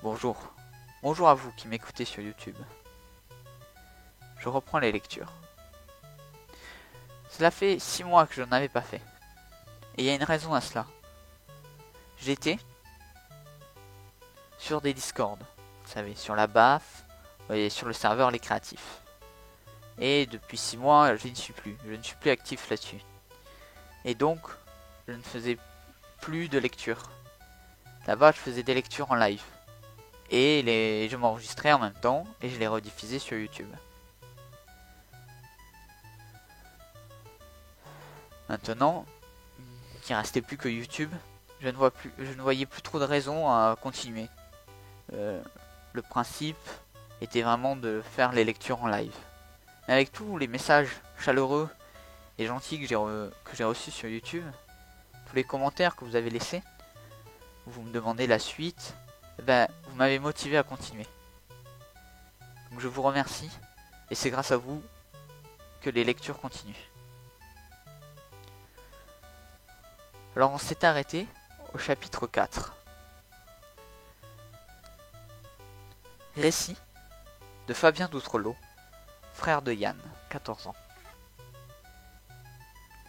Bonjour. Bonjour à vous qui m'écoutez sur YouTube. Je reprends les lectures. Cela fait 6 mois que je n'en avais pas fait. Et il y a une raison à cela. J'étais sur des Discord. Vous savez, sur la BAF et sur le serveur Les Créatifs. Et depuis 6 mois, je n'y suis plus. Je ne suis plus actif là-dessus. Et donc, je ne faisais plus de lecture. Là-bas, je faisais des lectures en live. Et je m'enregistrais en même temps et je les rediffusais sur YouTube. Maintenant, qu'il ne restait plus que YouTube, je ne voyais plus trop de raisons à continuer. Le principe était vraiment de faire les lectures en live. Mais avec tous les messages chaleureux et gentils que j'ai reçus sur YouTube, tous les commentaires que vous avez laissés, vous me demandez la suite, vous m'avez motivé à continuer. Donc je vous remercie et c'est grâce à vous que les lectures continuent. Alors on s'est arrêté au chapitre 4. Récit de Fabien d'Outrelot, frère de Yann, 14 ans.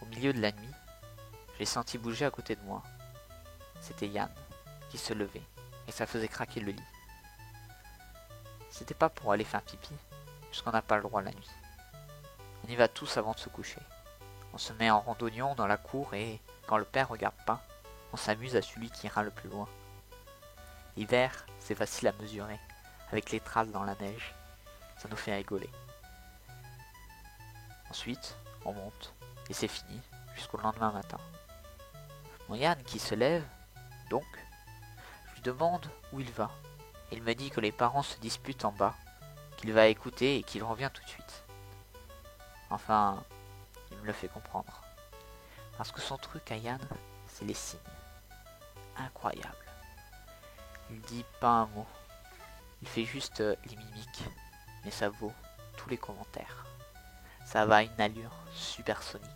Au milieu de la nuit, j'ai senti bouger à côté de moi. C'était Yann qui se levait et ça faisait craquer le lit. C'était pas pour aller faire pipi, puisqu'on n'a pas le droit la nuit. On y va tous avant de se coucher. On se met en randonnion dans la cour et, quand le père regarde pas, on s'amuse à celui qui ira le plus loin. L'hiver, c'est facile à mesurer, avec les traces dans la neige. Ça nous fait rigoler. Ensuite, on monte, et c'est fini, jusqu'au lendemain matin. Mon Yann qui se lève, donc, je lui demande où il va. Il me dit que les parents se disputent en bas, qu'il va écouter et qu'il revient tout de suite. Enfin, il me le fait comprendre. Parce que son truc à Yann, c'est les signes. Incroyable. Il dit pas un mot. Il fait juste les mimiques. Mais ça vaut tous les commentaires. Ça va à une allure supersonique.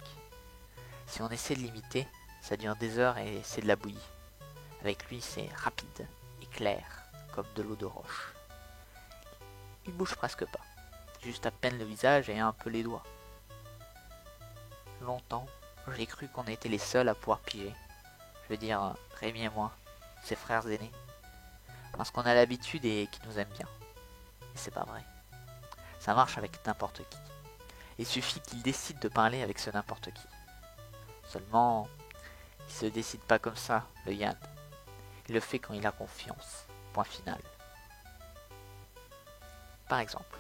Si on essaie de l'imiter, ça dure des heures et c'est de la bouillie. Avec lui, c'est rapide et clair, comme de l'eau de roche. Il bouge presque pas. Juste à peine le visage et un peu les doigts. Longtemps, j'ai cru qu'on était les seuls à pouvoir piger. Je veux dire, Rémi et moi, ses frères aînés. Parce qu'on a l'habitude et qu'ils nous aiment bien. Et c'est pas vrai. Ça marche avec n'importe qui. Il suffit qu'il décide de parler avec ce n'importe qui. Seulement, il se décide pas comme ça, le Yann. Il le fait quand il a confiance. Point final. Par exemple,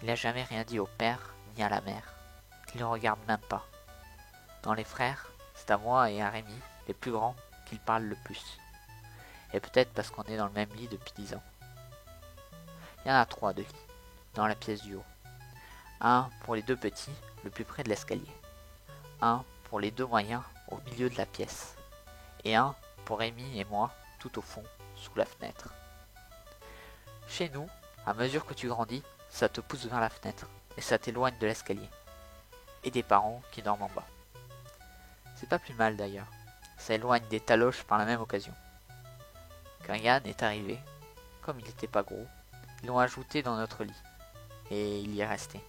il n'a jamais rien dit au père ni à la mère. Il ne regarde même pas. Dans les frères, c'est à moi et à Rémi, les plus grands, qu'il parle le plus. Et peut-être parce qu'on est dans le même lit depuis 10 ans. Il y en a 3 de lits, dans la pièce du haut. Un pour les 2 petits, le plus près de l'escalier. Un pour les 2 moyens, au milieu de la pièce. Et un pour Rémi et moi, tout au fond, sous la fenêtre. Chez nous, à mesure que tu grandis, ça te pousse vers la fenêtre, et ça t'éloigne de l'escalier. Et des parents qui dorment en bas. C'est pas plus mal d'ailleurs, ça éloigne des taloches par la même occasion. Quand Yann est arrivé, comme il n'était pas gros, ils l'ont ajouté dans notre lit, et il y est resté.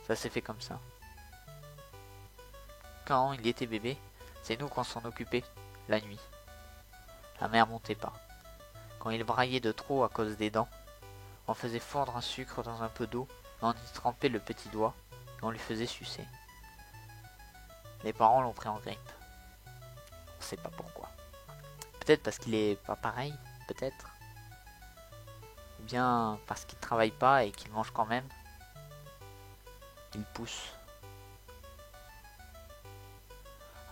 Ça s'est fait comme ça. Quand il était bébé, c'est nous qu'on s'en occupait, la nuit. La mère montait pas. Quand il braillait de trop à cause des dents, on faisait fondre un sucre dans un peu d'eau, et on y trempait le petit doigt, et on lui faisait sucer. Les parents l'ont pris en grippe. On sait pas pourquoi. Peut-être parce qu'il est pas pareil, peut-être. Ou bien parce qu'il travaille pas et qu'il mange quand même. Il pousse.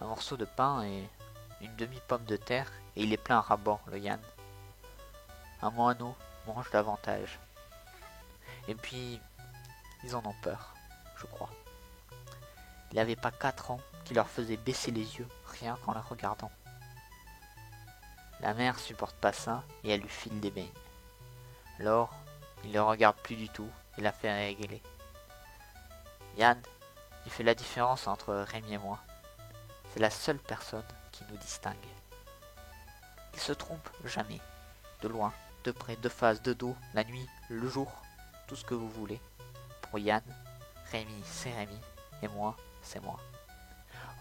Un morceau de pain et une demi-pomme de terre et il est plein à ras-bord, le Yann. Un moineau mange davantage. Et puis, ils en ont peur, je crois. Il n'avait pas 4 ans qui leur faisait baisser les yeux rien qu'en la regardant. La mère supporte pas ça et elle lui file des beignes. Alors, il ne le regarde plus du tout et la fait régaler. Yann, il fait la différence entre Rémi et moi. C'est la seule personne qui nous distingue. Il se trompe jamais, de loin. de près, de face, de dos, la nuit, le jour, tout ce que vous voulez. Pour Yann, Rémi, c'est Rémi, et moi, c'est moi.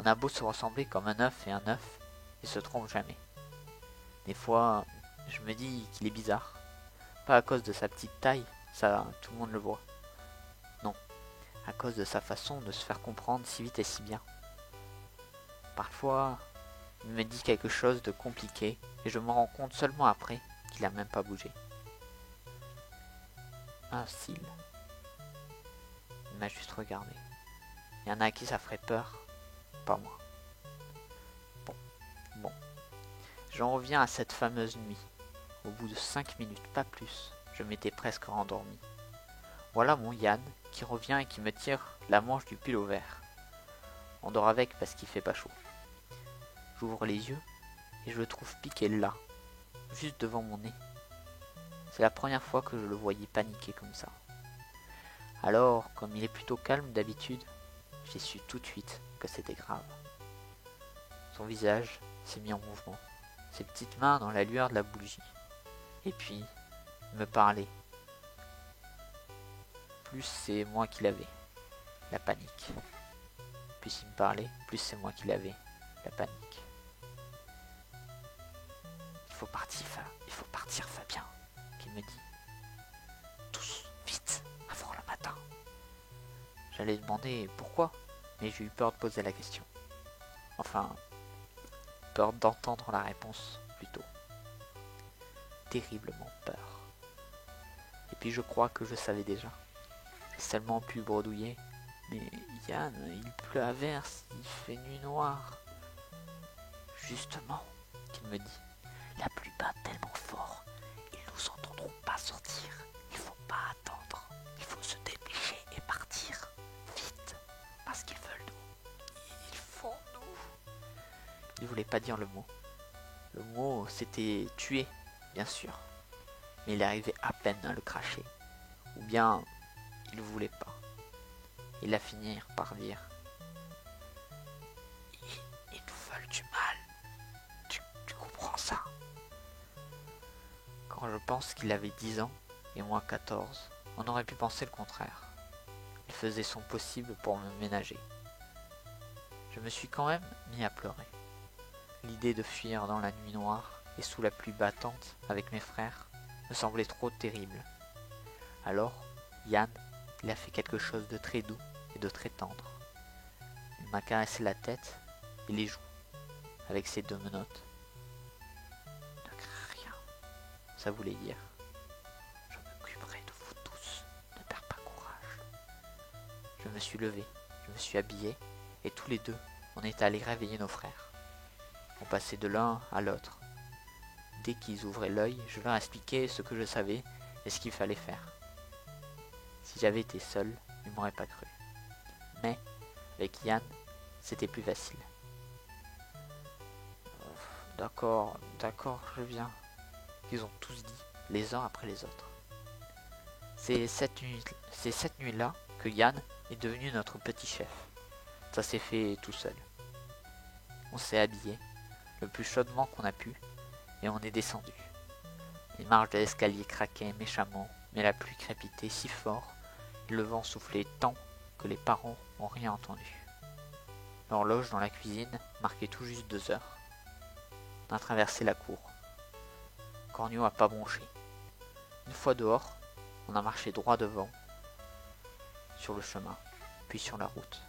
On a beau se ressembler comme un œuf et un œuf, il se trompe jamais. Des fois, je me dis qu'il est bizarre. Pas à cause de sa petite taille, ça tout le monde le voit. Non, à cause de sa façon de se faire comprendre si vite et si bien. Parfois, il me dit quelque chose de compliqué et je me rends compte seulement après qu'il a même pas bougé. Un cil. Il m'a juste regardé. Il y en a à qui ça ferait peur, pas moi. Bon. J'en reviens à cette fameuse nuit. Au bout de 5 minutes, pas plus, je m'étais presque rendormi. Voilà mon Yann qui revient et qui me tire la manche du pull au vert. On dort avec parce qu'il fait pas chaud. J'ouvre les yeux et je le trouve piqué là, juste devant mon nez. C'est la première fois que je le voyais paniquer comme ça. Alors, comme il est plutôt calme d'habitude, j'ai su tout de suite que c'était grave. Son visage s'est mis en mouvement, ses petites mains dans la lueur de la bougie. Et puis, il me parlait. Plus c'est moi qui l'avais, la panique. Plus il me parlait, plus c'est moi qui l'avais, la panique. Il faut partir Fabien, qu'il me dit. Tous, vite, avant le matin. J'allais demander pourquoi, mais j'ai eu peur de poser la question. Enfin, peur d'entendre la réponse, plutôt. Terriblement peur. Et puis je crois que je savais déjà. J'ai seulement pu bredouiller. Mais Yann, il pleut à verse, il fait nuit noire. Justement, qu'il me dit, la pluie bat tellement fort, ils nous entendront pas sortir. Il faut pas attendre, il faut se dépêcher et partir. Vite, parce qu'ils veulent nous. Ils font nous. Il voulait pas dire le mot. Le mot, c'était tuer, bien sûr. Mais il arrivait à peine à le cracher. Ou bien, il voulait pas. Il a fini par dire, ils nous veulent du mal. Tu comprends ça? Quand je pense qu'il avait 10 ans et moi 14, on aurait pu penser le contraire. Il faisait son possible pour me ménager. Je me suis quand même mis à pleurer. L'idée de fuir dans la nuit noire et sous la pluie battante avec mes frères me semblait trop terrible. Alors, Yann, il a fait quelque chose de très doux et de très tendre. Il m'a caressé la tête et les joues avec ses 2 menottes. Ne crains rien, ça voulait dire. Je m'occuperai de vous tous, ne perds pas courage. Je me suis levé, je me suis habillé et tous les deux, on est allés réveiller nos frères. On passait de l'un à l'autre. Dès qu'ils ouvraient l'œil, je leur expliquais ce que je savais et ce qu'il fallait faire. Si j'avais été seul, ils m'auraient pas cru. Mais, avec Yann, c'était plus facile. D'accord, je viens. Ils ont tous dit, les uns après les autres. C'est cette nuit-là que Yann est devenu notre petit chef. Ça s'est fait tout seul. On s'est habillé, le plus chaudement qu'on a pu, et on est descendu. Les marches de l'escalier craquaient méchamment, mais la pluie crépitait si fort, et le vent soufflait tant que les parents n'ont rien entendu. L'horloge dans la cuisine marquait tout juste 2 heures. On a traversé la cour. Cornio a pas bronché. Une fois dehors, on a marché droit devant, sur le chemin, puis sur la route.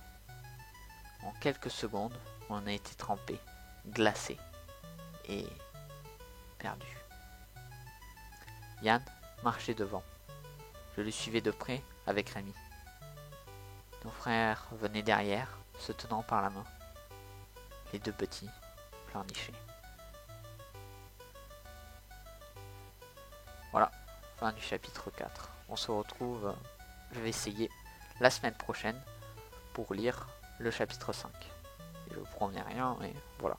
En quelques secondes, on a été trempé, glacé et perdu. Yann marchait devant. Je le suivais de près avec Rémi. Nos frères venaient derrière, se tenant par la main. Les 2 petits pleurnichaient. Voilà, fin du chapitre 4. On se retrouve, je vais essayer la semaine prochaine pour lire le chapitre 5. Je ne promets rien, mais voilà.